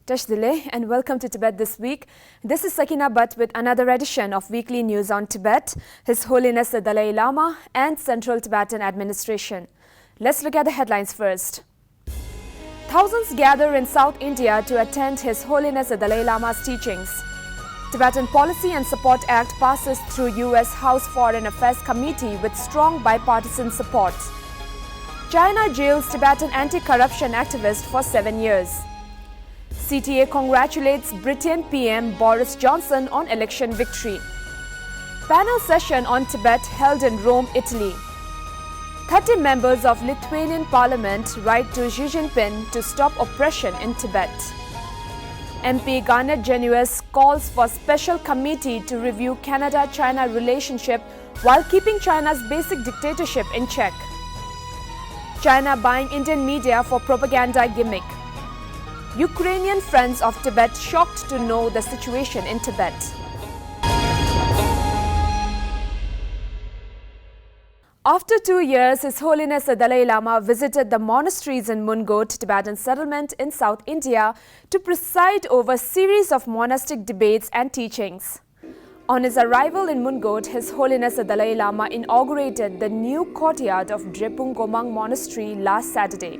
Tashdile and welcome to Tibet This Week. This is Sakina Batt with another edition of Weekly News on Tibet, His Holiness the Dalai Lama and Central Tibetan Administration. Let's look at the headlines first. Thousands gather in South India to attend His Holiness the Dalai Lama's teachings. Tibetan Policy and Support Act passes through US House Foreign Affairs Committee with strong bipartisan support. China jails Tibetan Anti-Corruption Activist for 7 years. CTA congratulates Britain PM Boris Johnson on election victory. Panel session on Tibet held in Rome, Italy. 30 members of Lithuanian Parliament write to Xi Jinping to stop oppression in Tibet. MP Garnett Genuis calls for special committee to review Canada-China relationship while keeping China's basic dictatorship in check. China buying Indian media for propaganda gimmick. Ukrainian Friends of Tibet shocked to know the situation in Tibet. After 2 years, His Holiness the Dalai Lama visited the monasteries in Mungot, Tibetan settlement in South India, to preside over a series of monastic debates and teachings. On his arrival in Mungot, His Holiness the Dalai Lama inaugurated the new courtyard of Drepung Gomang Monastery last Saturday.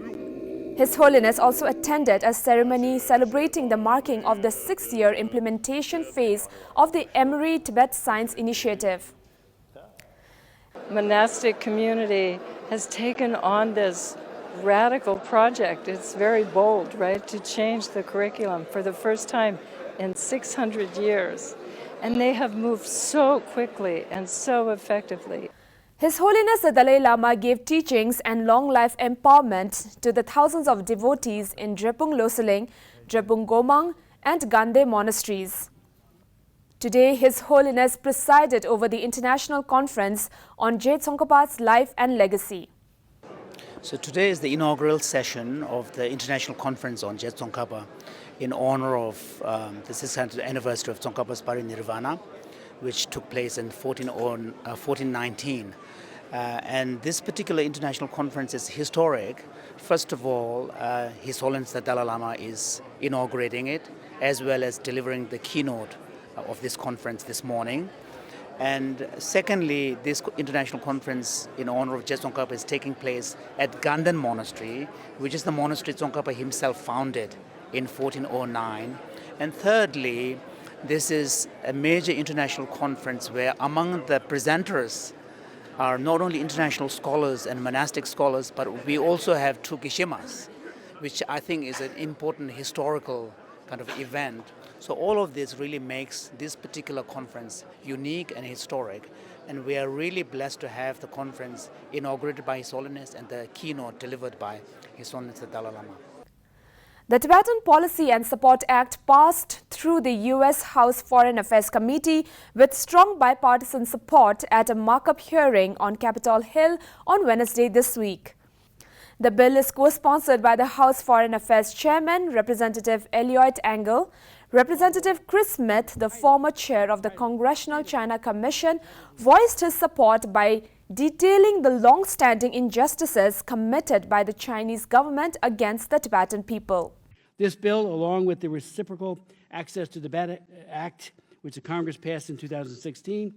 His Holiness also attended a ceremony celebrating the marking of the 6-year implementation phase of the Emory Tibet Science Initiative. Monastic community has taken on this radical project. It's very bold, right, to change the curriculum for the first time in 600 years. And they have moved so quickly and so effectively. His Holiness the Dalai Lama gave teachings and long-life empowerment to the thousands of devotees in Drepung Loseling, Drepung Gomang and Gande monasteries. Today, His Holiness presided over the international conference on Je Tsongkhapa's life and legacy. So today is the inaugural session of the international conference on Je Tsongkhapa in honor of the 600th anniversary of Tsongkhapa's Parinirvana, which took place in 1419. And this particular international conference is historic. First of all, His Holiness the Dalai Lama is inaugurating it, as well as delivering the keynote of this conference this morning. And secondly, this international conference in honor of Je Tsongkhapa is taking place at Ganden Monastery, which is the monastery Tsongkhapa himself founded in 1409. And thirdly, this is a major international conference where among the presenters are not only international scholars and monastic scholars, but we also have two Geshemas, which I think is an important historical kind of event. So all of this really makes this particular conference unique and historic. And we are really blessed to have the conference inaugurated by His Holiness and the keynote delivered by His Holiness the Dalai Lama. The Tibetan Policy and Support Act passed through the US House Foreign Affairs Committee with strong bipartisan support at a markup hearing on Capitol Hill on Wednesday this week. The bill is co-sponsored by the House Foreign Affairs Chairman, Representative Eliot Engel. Representative Chris Smith, the former chair of the Congressional China Commission, voiced his support by detailing the long-standing injustices committed by the Chinese government against the Tibetan people. This bill, along with the Reciprocal Access to Tibet Act, which the Congress passed in 2016,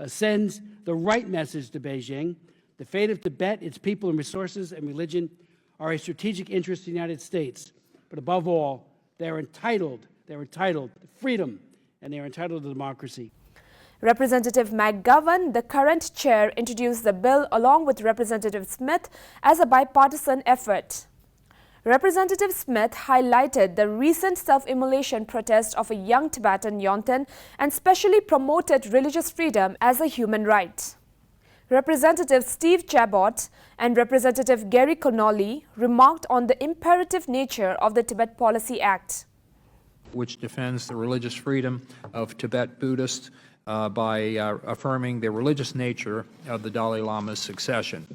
sends the right message to Beijing. The fate of Tibet, its people and resources and religion are a strategic interest of the United States. But above all, they're entitled to freedom, and they're entitled to democracy. Representative McGovern, the current chair, introduced the bill along with Representative Smith as a bipartisan effort. Representative Smith highlighted the recent self-immolation protest of a young Tibetan Yonten and specially promoted religious freedom as a human right. Representative Steve Chabot and Representative Gary Connolly remarked on the imperative nature of the Tibet Policy Act, which defends the religious freedom of Tibet Buddhists by affirming the religious nature of the Dalai Lama's succession.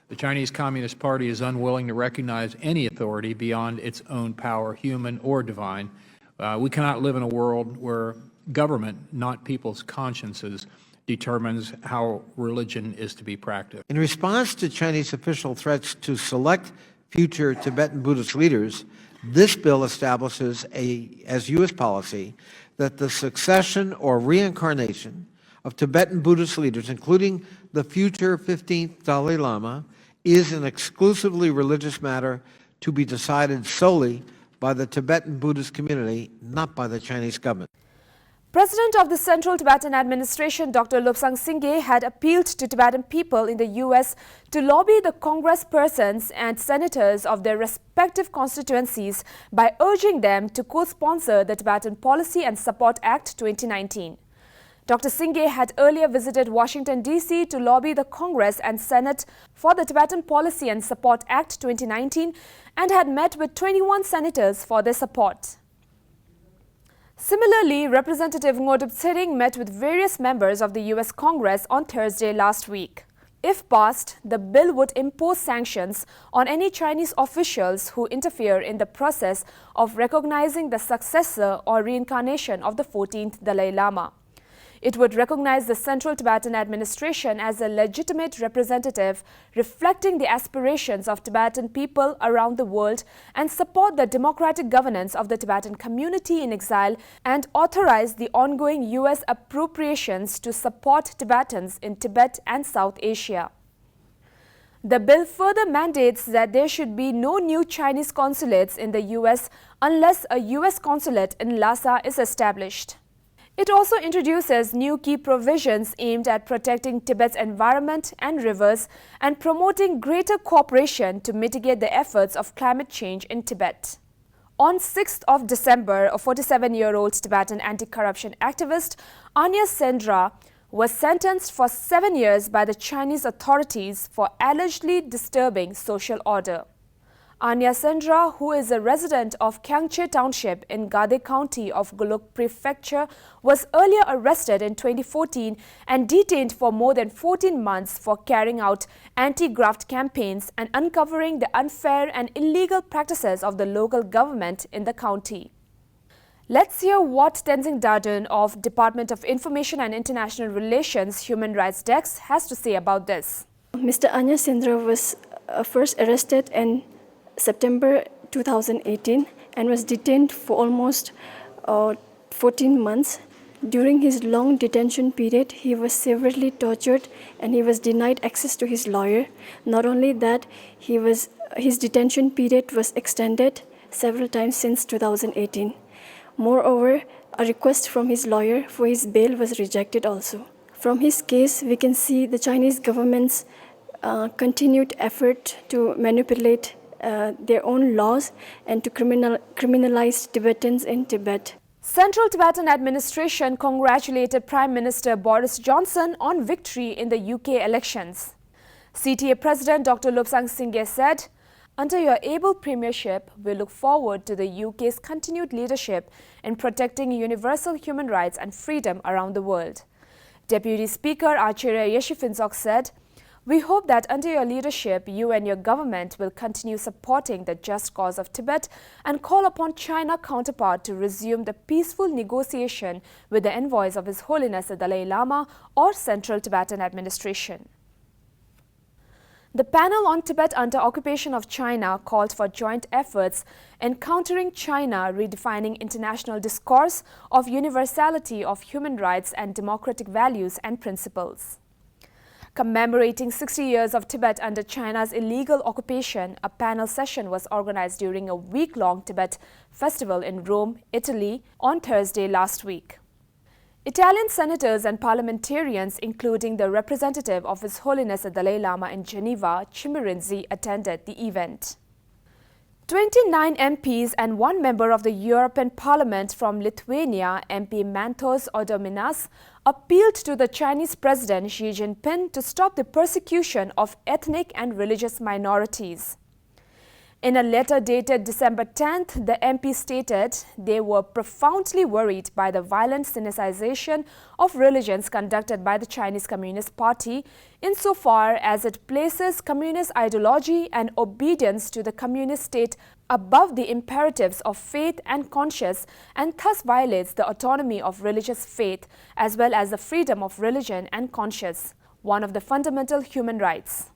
The Chinese Communist Party is unwilling to recognize any authority beyond its own power, human or divine. We cannot live in a world where government, not people's consciences, determines how religion is to be practiced. In response to Chinese official threats to select future Tibetan Buddhist leaders, This bill establishes as U.S. policy that the succession or reincarnation of Tibetan Buddhist leaders, including the future 15th Dalai Lama, is an exclusively religious matter to be decided solely by the Tibetan Buddhist community, not by the Chinese government. President of the Central Tibetan Administration, Dr. Lobsang Singye, had appealed to Tibetan people in the U.S. to lobby the congresspersons and senators of their respective constituencies by urging them to co-sponsor the Tibetan Policy and Support Act 2019. Dr. Singye had earlier visited Washington, D.C. to lobby the Congress and Senate for the Tibetan Policy and Support Act 2019 and had met with 21 senators for their support. Similarly, Representative Ngodub Tsering met with various members of the U.S. Congress on Thursday last week. If passed, the bill would impose sanctions on any Chinese officials who interfere in the process of recognizing the successor or reincarnation of the 14th Dalai Lama. It would recognize the Central Tibetan Administration as a legitimate representative reflecting the aspirations of Tibetan people around the world and support the democratic governance of the Tibetan community in exile and authorize the ongoing U.S. appropriations to support Tibetans in Tibet and South Asia. The bill further mandates that there should be no new Chinese consulates in the U.S. unless a U.S. consulate in Lhasa is established. It also introduces new key provisions aimed at protecting Tibet's environment and rivers and promoting greater cooperation to mitigate the efforts of climate change in Tibet. On 6th of December, a 47-year-old Tibetan anti-corruption activist, Arya was sentenced for 7 years by the Chinese authorities for allegedly disturbing social order. Arya, who is a resident of Kyangche Township in Gade County of Golok Prefecture, was earlier arrested in 2014 and detained for more than 14 months for carrying out anti-graft campaigns and uncovering the unfair and illegal practices of the local government in the county. Let's hear what Tenzin Dhadon of Department of Information and International Relations Human Rights Desk has to say about this. Mr. Arya was first arrested in September 2018 and was detained for almost 14 months. During his long detention period, he was severely tortured and he was denied access to his lawyer. Not only that, his detention period was extended several times since 2018. Moreover, a request from his lawyer for his bail was rejected also. From his case, we can see the Chinese government's continued effort to manipulate their own laws and to criminalize Tibetans in Tibet. Central Tibetan Administration congratulated Prime Minister Boris Johnson on victory in the UK elections. CTA President Dr. Lobsang Singye said, "Under your able premiership, we look forward to the UK's continued leadership in protecting universal human rights and freedom around the world." Deputy Speaker Arya Yeshifinsok said, "We hope that under your leadership, you and your government will continue supporting the just cause of Tibet and call upon China counterpart to resume the peaceful negotiation with the envoys of His Holiness the Dalai Lama or Central Tibetan Administration." The panel on Tibet under occupation of China called for joint efforts in countering China redefining international discourse of universality of human rights and democratic values and principles. Commemorating 60 years of Tibet under China's illegal occupation, a panel session was organized during a week-long Tibet festival in Rome, Italy, on Thursday last week. Italian senators and parliamentarians, including the representative of His Holiness the Dalai Lama in Geneva, Chimirinzi, attended the event. 29 MPs and one member of the European Parliament from Lithuania, MP Mantos Odominas, appealed to the Chinese President Xi Jinping to stop the persecution of ethnic and religious minorities. In a letter dated December 10th, the MP stated they were profoundly worried by the violent sinicization of religions conducted by the Chinese Communist Party insofar as it places communist ideology and obedience to the communist state above the imperatives of faith and conscience and thus violates the autonomy of religious faith as well as the freedom of religion and conscience, one of the fundamental human rights.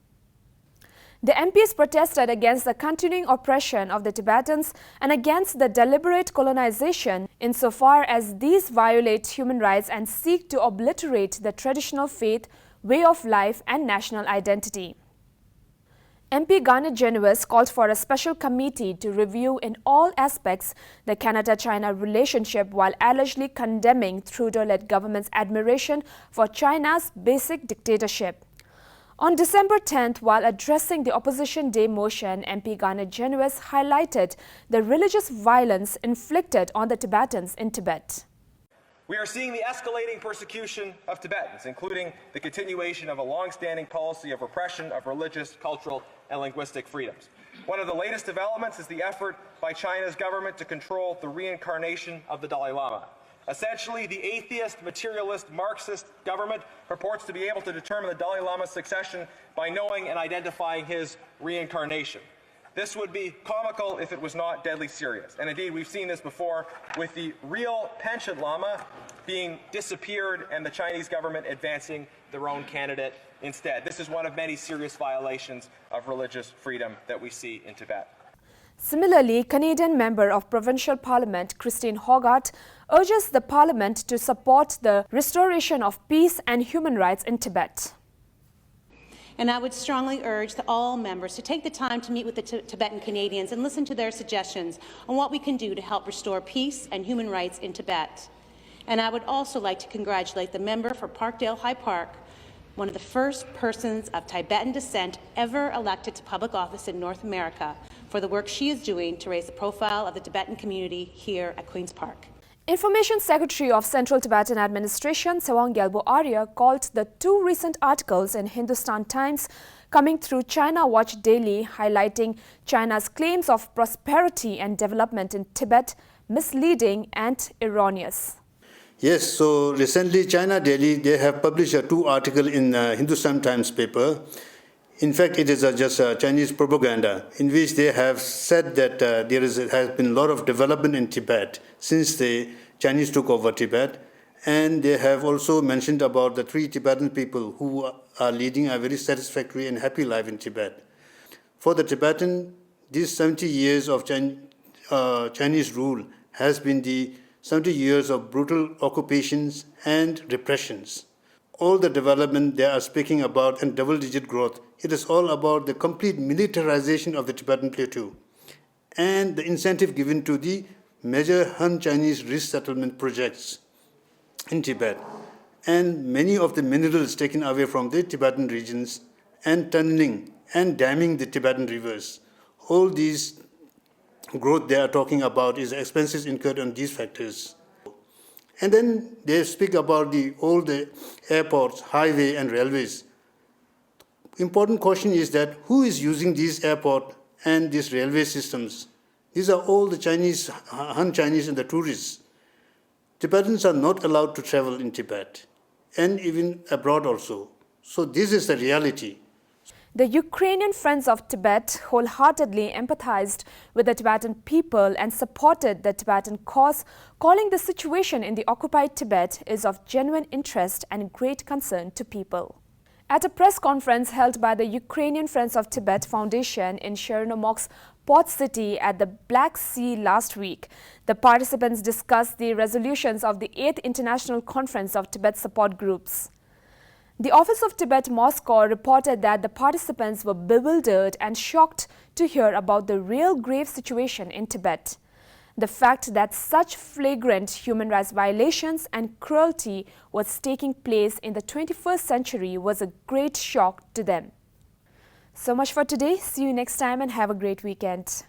The MPs protested against the continuing oppression of the Tibetans and against the deliberate colonization insofar as these violate human rights and seek to obliterate the traditional faith, way of life and national identity. MP Garnett Genuis called for a special committee to review in all aspects the Canada-China relationship while allegedly condemning Trudeau-led government's admiration for China's basic dictatorship. On December 10th, while addressing the Opposition Day motion, MP Garnett Genuis highlighted the religious violence inflicted on the Tibetans in Tibet. We are seeing the escalating persecution of Tibetans, including the continuation of a long-standing policy of repression of religious, cultural, and linguistic freedoms. One of the latest developments is the effort by China's government to control the reincarnation of the Dalai Lama. Essentially, the atheist, materialist, Marxist government purports to be able to determine the Dalai Lama's succession by knowing and identifying his reincarnation. This would be comical if it was not deadly serious. And indeed, we've seen this before with the real pension Lama being disappeared and the Chinese government advancing their own candidate instead. This is one of many serious violations of religious freedom that we see in Tibet. Similarly, Canadian Member of Provincial Parliament Christine Hogarth urges the Parliament to support the restoration of peace and human rights in Tibet. And I would strongly urge all members to take the time to meet with the Tibetan Canadians and listen to their suggestions on what we can do to help restore peace and human rights in Tibet. And I would also like to congratulate the member for Parkdale High Park, one of the first persons of Tibetan descent ever elected to public office in North America, for the work she is doing to raise the profile of the Tibetan community here at Queen's Park. Information Secretary of Central Tibetan Administration Tsewang Gyalpo Arya called the two recent articles in Hindustan Times coming through China Watch Daily highlighting China's claims of prosperity and development in Tibet misleading and erroneous. Yes, so recently China Daily, they have published two articles in Hindustan Times paper. In fact, it is just Chinese propaganda in which they have said that there has been a lot of development in Tibet since the Chinese took over Tibet. And they have also mentioned about the 3 Tibetan people who are leading a very satisfactory and happy life in Tibet. For the Tibetan, these 70 years of Chinese rule has been the 70 years of brutal occupations and repressions. All the development they are speaking about and double-digit growth, it is all about the complete militarization of the Tibetan Plateau and the incentive given to the major Han Chinese resettlement projects in Tibet and many of the minerals taken away from the Tibetan regions and tunneling and damming the Tibetan rivers. All these growth they are talking about is expenses incurred on these factors. And then they speak about all the airports, highway and railways. Important question is that who is using these airport and these railway systems? These are all the Chinese, Han Chinese and the tourists. Tibetans are not allowed to travel in Tibet and even abroad also. So this is the reality. The Ukrainian Friends of Tibet wholeheartedly empathized with the Tibetan people and supported the Tibetan cause, calling the situation in the occupied Tibet is of genuine interest and great concern to people. At a press conference held by the Ukrainian Friends of Tibet Foundation in Chernomorsk's port city at the Black Sea last week, the participants discussed the resolutions of the 8th International Conference of Tibet Support Groups. The Office of Tibet Moscow reported that the participants were bewildered and shocked to hear about the real grave situation in Tibet. The fact that such flagrant human rights violations and cruelty was taking place in the 21st century was a great shock to them. So much for today. See you next time and have a great weekend.